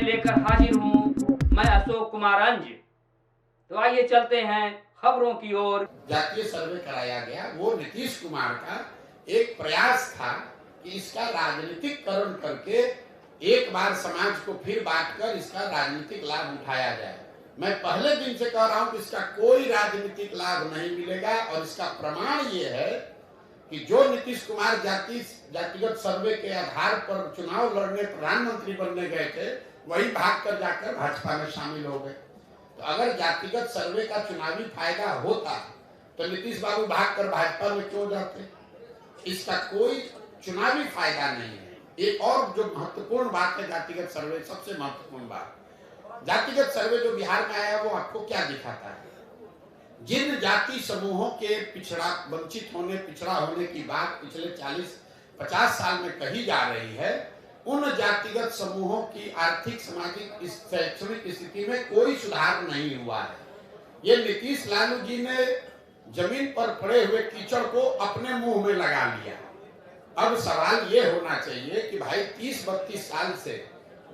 लेकर हाजिर हूँ मैं अशोक कुमार अंज। तो आइए चलते हैं खबरों की ओर। जातीय सर्वे कराया गया, वो नीतीश कुमार का एक प्रयास था कि इसका राजनीतिकरण करके एक बार समाज को फिर बांटकर इसका राजनीतिक लाभ उठाया जाए। मैं पहले दिन से कह रहा हूं कि इसका कोई राजनीतिक लाभ नहीं मिलेगा और इसका प्रमाण ये है कि जो नीतीश कुमार जातिगत सर्वे के आधार पर चुनाव लड़ने प्रधानमंत्री बनने गए थे, वही भागकर जाकर भाजपा में शामिल हो गए। तो अगर जातिगत सर्वे का चुनावी फायदा होता तो नीतीश बाबू भागकर भाजपा में क्यों जाते? इसका कोई चुनावी फायदा नहीं है। एक और जो महत्वपूर्ण बात है जातिगत सर्वे, सबसे महत्वपूर्ण बात, जातिगत सर्वे जो बिहार में आया वो आपको क्या दिखाता है? जिन जाति समूहों के वंचित होने, पिछड़ा होने की बात पिछले 40-50 साल में कही जा रही है, उन जातिगत समूहों की आर्थिक, सामाजिक, शैक्षणिक स्थिति में कोई सुधार नहीं हुआ है। ये नीतीश लालू जी ने जमीन पर पड़े हुए कीचड़ को अपने मुंह में लगा लिया। अब सवाल ये होना चाहिए कि भाई 30-32 साल से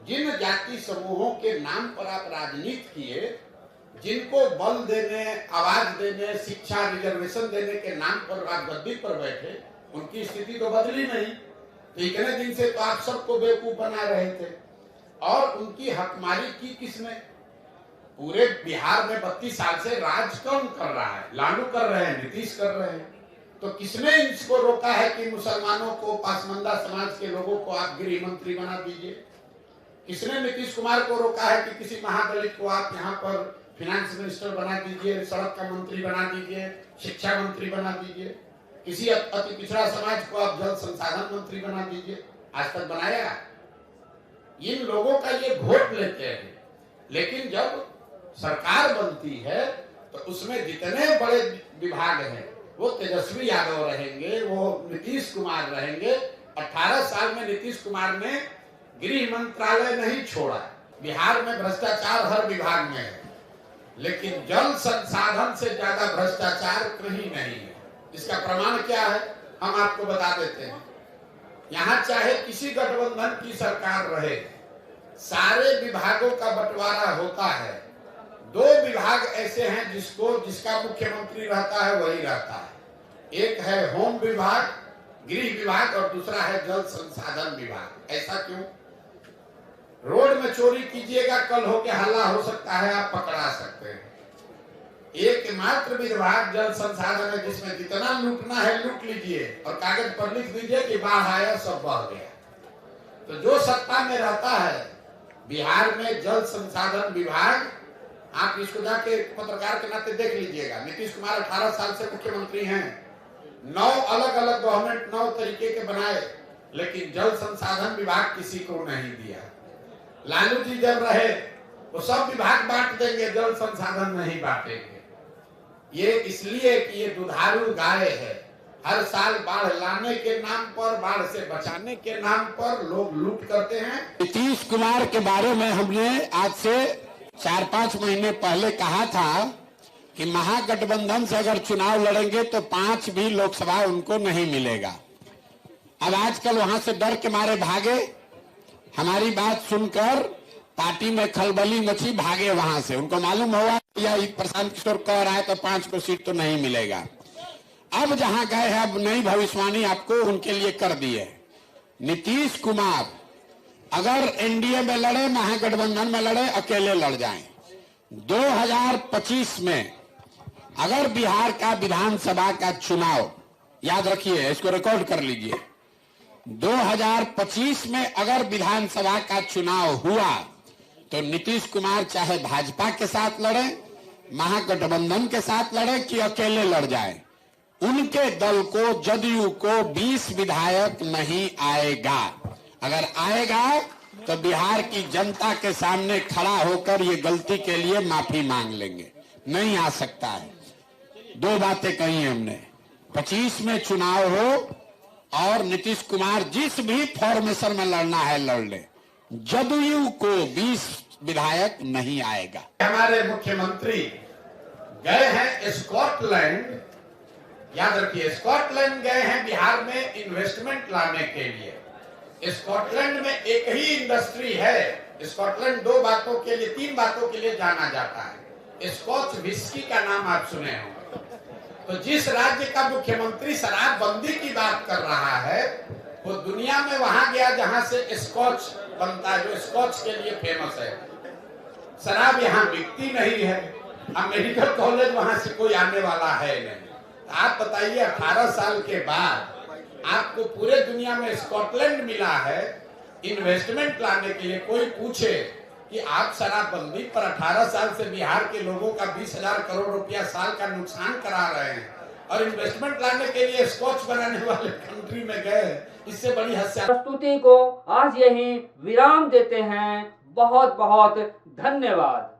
जिन जाति समूहों के नाम पर आप राजनीति किए, जिनको बल देने, आवाज देने, शिक्षा, रिजर्वेशन देने के नाम पर आप गद्दी पर बैठे, उनकी स्थिति तो बदली नहीं। इतने दिन से तो आप सबको बेवकूफ बना रहे थे और उनकी हकमारी की किसने? पूरे बिहार में 32 साल से राज कौन कर रहा है? लालू कर रहे हैं, नीतीश कर रहे हैं। तो किसने इसको रोका है कि मुसलमानों को, पासमंदा समाज के लोगों को आप गृह मंत्री बना दीजिए? किसने नीतीश कुमार को रोका है कि किसी महादलित को आप यहाँ पर फिनेंस मिनिस्टर बना दीजिए, सड़क का मंत्री बना दीजिए, शिक्षा मंत्री बना दीजिए? किसी अति पिछड़ा समाज को आप जल संसाधन मंत्री बना दीजिए? आज तक बनाया? इन लोगों का ये वोट लेते हैं, लेकिन जब सरकार बनती है तो उसमें जितने बड़े विभाग हैं वो तेजस्वी यादव रहेंगे, वो नीतीश कुमार रहेंगे। 18 साल में नीतीश कुमार ने गृह मंत्रालय नहीं छोड़ा। बिहार में भ्रष्टाचार हर विभाग में है, लेकिन जल संसाधन से ज्यादा भ्रष्टाचार कहीं नहीं है। इसका प्रमाण क्या है हम आपको बता देते हैं। यहाँ चाहे किसी गठबंधन की सरकार रहे, सारे विभागों का बंटवारा होता है। 2 विभाग ऐसे हैं जिसका मुख्यमंत्री रहता है वही रहता है। एक है होम विभाग, गृह विभाग, और दूसरा है जल संसाधन विभाग। ऐसा क्यों? रोड में चोरी कीजिएगा, कल होके हल्ला हो सकता है, आप पकड़ा सकते हैं। एकमात्र विभाग जल संसाधन है जिसमें जितना लूटना है लूट लीजिए और कागज पर लिख दीजिए कि बाढ़ आया, सब बह गया। तो जो सत्ता में रहता है बिहार में जल संसाधन विभाग, आप इसको जाके पत्रकार के नाते देख लीजिएगा। नीतीश कुमार 18 साल से मुख्यमंत्री हैं, 9 अलग अलग गवर्नमेंट 9 तरीके के बनाए, लेकिन जल संसाधन विभाग किसी को नहीं दिया। लालू जी जब रहे वो सब विभाग बांट देंगे, जल संसाधन नहीं बांटेंगे। ये इसलिए कि ये दुधारू गाय है। हर साल बाढ़ लाने के नाम पर, बाढ़ से बचाने के नाम पर लोग लूट करते हैं। नीतीश कुमार के बारे में हमने आज से 4-5 महीने पहले कहा था कि महागठबंधन से अगर चुनाव लड़ेंगे तो 5 भी लोकसभा उनको नहीं मिलेगा। अब आजकल वहां से डर के मारे भागे, हमारी बात सुनकर पार्टी में खलबली मची, भागे वहां से। उनको मालूम हुआ या प्रशांत किशोर कह रहा है तो 5 को सीट तो नहीं मिलेगा। अब जहां गए हैं, अब नई भविष्यवाणी आपको उनके लिए कर दी है। नीतीश कुमार अगर एनडीए में लड़े, महागठबंधन में लड़े, अकेले लड़ जाएं, 2025 में अगर बिहार का विधानसभा का चुनाव, याद रखिए, इसको रिकॉर्ड कर लीजिए, 2025 में अगर विधानसभा का चुनाव हुआ तो नीतीश कुमार चाहे भाजपा के साथ लड़े, महागठबंधन के साथ लड़े कि अकेले लड़ जाए, उनके दल को, जदयू को 20 विधायक नहीं आएगा। अगर आएगा तो बिहार की जनता के सामने खड़ा होकर ये गलती के लिए माफी मांग लेंगे। नहीं आ सकता है। 2 बातें कही हमने, 25 में चुनाव हो और नीतीश कुमार जिस भी फॉर्मेशन में लड़ना है लड़ ले, जदयू को 20 विधायक नहीं आएगा। हमारे मुख्यमंत्री गए हैं स्कॉटलैंड, याद रखिए, स्कॉटलैंड गए हैं बिहार में इन्वेस्टमेंट लाने के लिए। स्कॉटलैंड में एक ही इंडस्ट्री है स्कॉटलैंड दो बातों के लिए, तीन बातों के लिए जाना जाता है। स्कॉच विस्की का नाम आप सुने होंगे। तो जिस राज्य का मुख्यमंत्री शराबबंदी की बात कर रहा है, वो दुनिया में वहां गया जहां से स्कॉच बनता है, जो स्कॉच के लिए फेमस है। शराब यहाँ बिकती नहीं है, अब मेडिकल कॉलेज वहां से कोई आने वाला है नहीं। आप बताइए 18 साल के बाद आपको पूरे दुनिया में स्कॉटलैंड मिला है इन्वेस्टमेंट लाने के लिए। कोई पूछे कि आप शराबबंदी पर 18 साल से बिहार के लोगों का 20,000 करोड़ रुपया साल का नुकसान करा रहे हैं और इन्वेस्टमेंट लाने के लिए स्कॉच बनाने वाले कंट्री में गए, इससे बड़ी हत्या। प्रस्तुति को आज यहीं विराम देते हैं। बहुत बहुत धन्यवाद।